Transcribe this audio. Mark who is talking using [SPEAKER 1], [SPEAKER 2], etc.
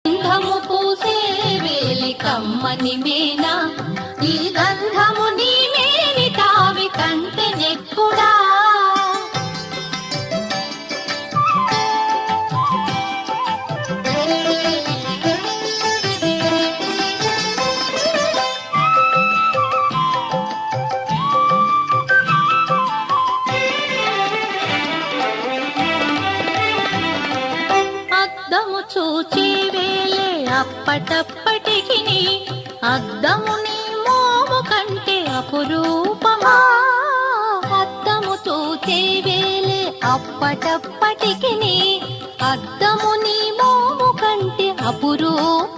[SPEAKER 1] గంధము పూసే వేలి కమ్మని మేనా, ఈ గంధము నీ మేని తావి కంటే నెక్కుడా. అద్దము చూచే వేలే అప్పటప్పటికి అద్దము నీ మోము కంటే అపురూపమా. అద్దము చూచే వేలే అప్పటప్పటికి అద్దము నీ మోము కంటే అపురూప